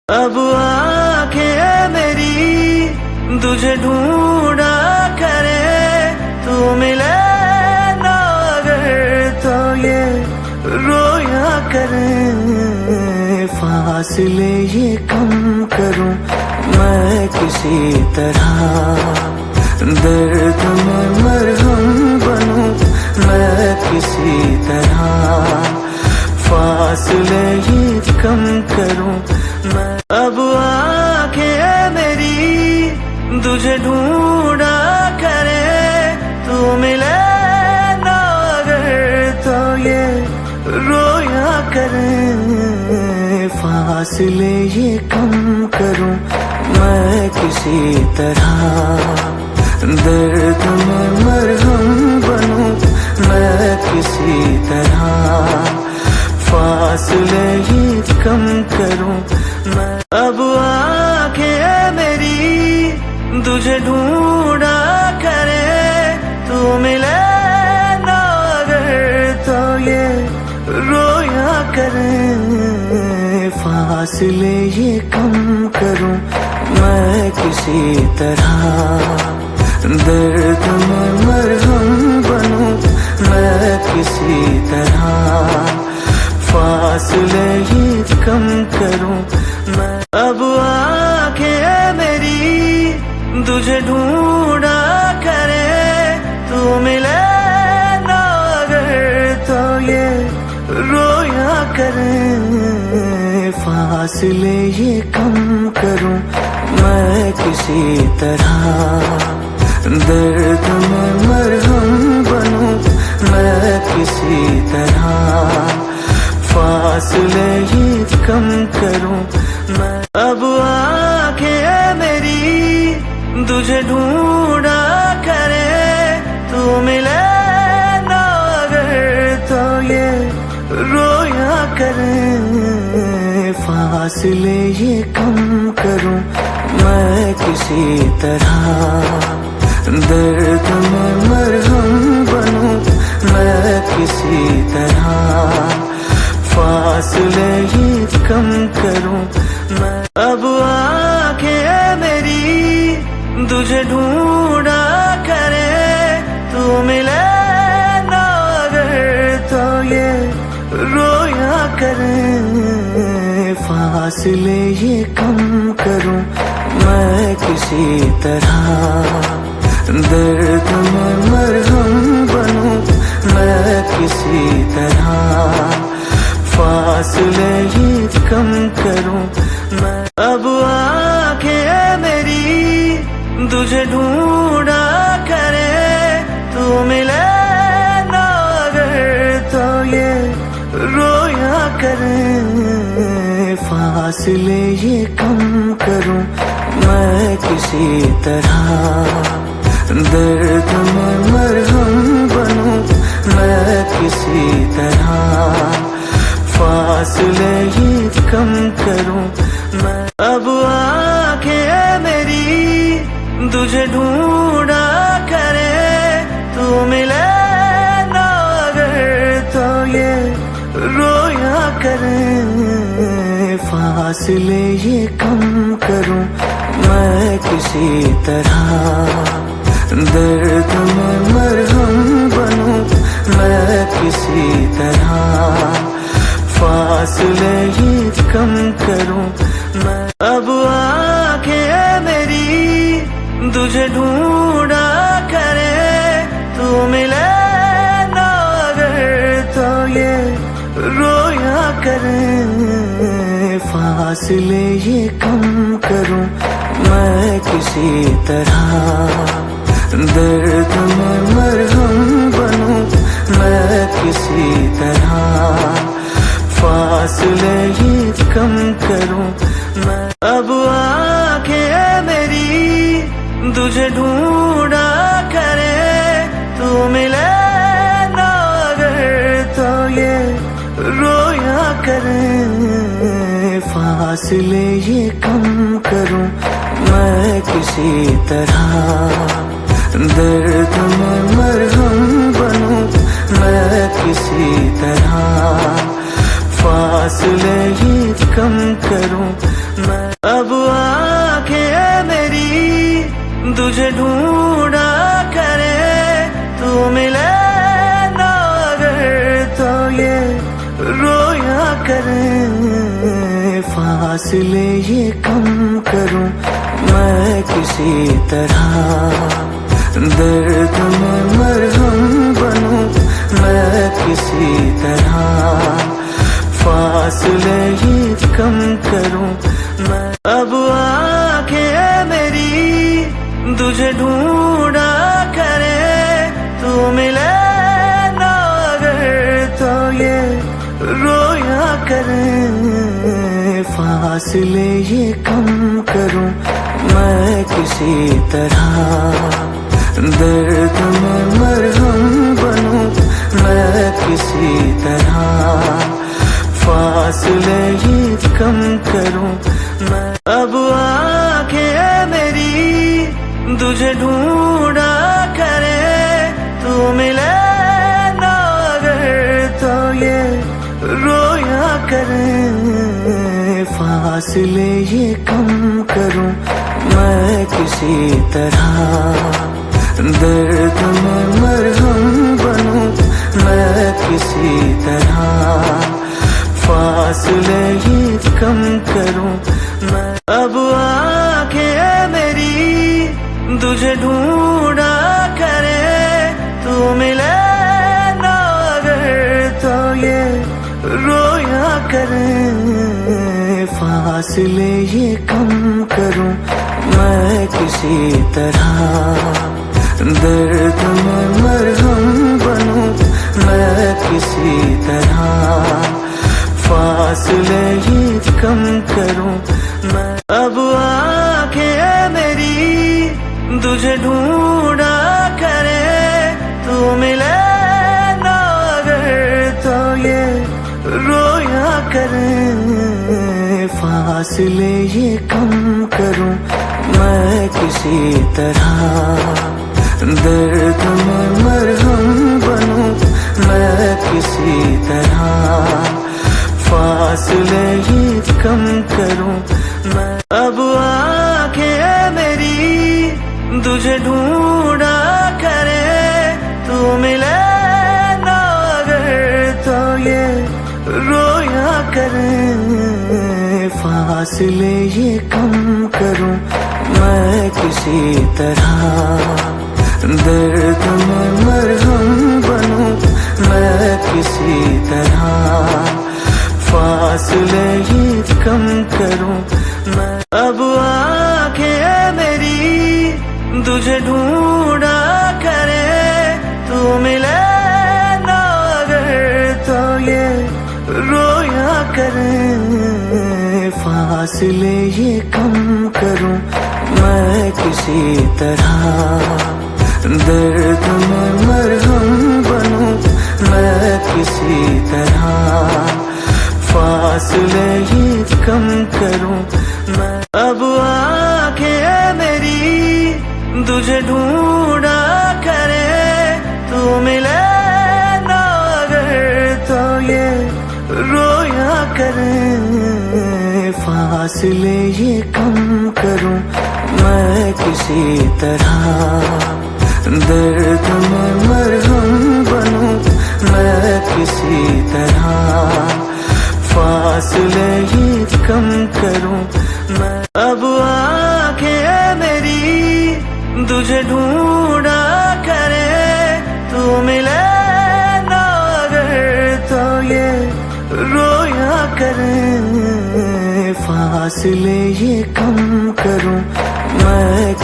اب آنکھیں میری تجھے ڈھونڈا کرے، تو ملے نہ اگر تو یہ رویا کرے، فاصلے یہ کم کروں میں کسی طرح، درد میں مرہم بنوں میں کسی طرح، فاصلے یہ کم کروں میں۔ اب آنکھیں میری تجھے ڈھونڈا کرے، تو ملے نہ اگر تو یہ رویا کرے، فاصلے یہ کم کروں میں کسی طرح، درد میں مرہم بنوں میں کسی طرح، فاصلے یہ کم کروں میں۔ اب آنکھیں میری تجھے ڈھونڈا کرے، تو ملے نہ اگر تو یہ رویا کرے، فاصلے یہ کم کروں میں کسی طرح، درد میں مرہم بنوں میں کسی طرح، فاصلے یہ کم کروں میں۔ اب آنکھیں میری تجھے ڈھونڈا کرے، تو ملے نہ اگر تو یہ رویا کرے، فاصلے یہ کم کروں میں کسی طرح، درد میں مرہم بنوں میں کسی طرح، فاصلے یہ کم کروں میں۔ اب آنکھیں میری تجھے ڈھونڈا کرے، تو ملے نہ اگر تو یہ رویا کرے، فاصلے یہ کم کروں میں کسی طرح، درد میں مرہم بنوں میں کسی طرح، فاصلے یہ کم کروں میں۔ اب آنکھیں میری تجھے ڈھونڈا کرے، تو ملے نہ اگر تو یہ رویا کرے، فاصلے یہ کم کروں میں کسی طرح، درد میں مرہم بنوں میں کسی طرح، فاصلے یہ کم کروں میں۔ اب آنکھیں میری تجھے ڈھونڈا کرے، تو ملے نہ اگر تو یہ رویا کرے، فاصلے یہ کم کروں میں کسی طرح، درد میں مرہم بنوں میں کسی طرح، فاصلے یہ کم کروں میں۔ اب آنکھیں میری تجھے ڈھونڈا کرے، تو ملے نہ اگر تو یہ رویا کرے، فاصلے یہ کم کروں میں کسی طرح، درد میں مرہم بنوں میں کسی طرح، فاصلے یہ کم کروں میں۔ اب آنکھیں میری تجھے ڈھونڈا کرے، تو ملے نہ اگر تو یہ رویا کرے، فاصلے یہ کم کروں میں کسی طرح، درد میں مرہم بنوں میں کسی طرح، فاصلے یہ کم کروں میں۔ اب آنکھیں میری تجھے ڈھونڈا کرے، تو ملے نہ اگر تو یہ رویا کرے، فاصلے یہ کم کروں میں کسی طرح، درد میں مرہم بنوں میں کسی طرح، فاصلے یہ کم کروں میں، اب آنکھیں میری تجھے ڈھونڈا کرے، تو ملے نہ اگر تو یہ رویا کرے، فاصلے یہ کم کروں میں کسی طرح، درد میں مرہم بنوں میں کسی طرح، فاصلے یہ کم کروں میں، اب آنکھیں میری تجھے ڈھونڈا کرے، تو ملے نہ اگر تو یہ رویا کرے، فاصلے یہ کم کروں میں کسی طرح، درد میں مرہم بنوں میں کسی طرح، فاصلے یہ کم کروں میں، اب آنکھیں میری تجھے ڈھونڈا کرے، تو ملے نہ اگر تو یہ رویا کرے، فاصلے یہ کم کروں میں کسی طرح، درد میں مرہم بنوں میں کسی طرح، فاصلے یہ کم کروں میں، اب آنکھیں میری تجھے ڈھونڈا کرے، تو ملے نہ اگر تو یہ رویا کرے، فاصلے یہ کم کروں میں کسی طرح، درد میں مرہم بنوں میں کسی طرح، فاصلے یہ کم کروں میں، اب آنکھیں میری تجھے ڈھونڈا کرے، تو ملے نہ اگر تو یہ رویا کرے، فاصلے یہ کم کروں میں کسی طرح، درد میں مرہم بنوں میں کسی طرح، فاصلے یہ کم کروں میں، اب آنکھیں میری تجھے ڈھونڈا کرے، تو ملے نہ اگر تو یہ رویا کرے، فاصلے یہ کم کروں میں کسی طرح، درد میں مرہم بنوں میں کسی طرح، فاصلے یہ کم کروں میں، اب آنکھیں میری تجھے ڈھونڈا کرے، تو ملے نہ اگر تو یہ رویا کرے، فاصلے یہ کم کروں میں کسی طرح، درد میں مرہم بنوں میں کسی طرح، فاصلے یہ کم کروں میں، اب آنکھیں میری تجھے ڈھونڈا کرے، تو ملے نہ اگر تو یہ رویا کرے، فاصلے یہ کم کروں میں کسی طرح، درد میں مرہم بنوں میں کسی طرح، فاصلے یہ کم کروں میں، اب آنکھیں میری تجھے ڈھونڈا کرے، تو ملے نہ اگر تو یہ رویا کرے، فاصلے یہ کم کروں میں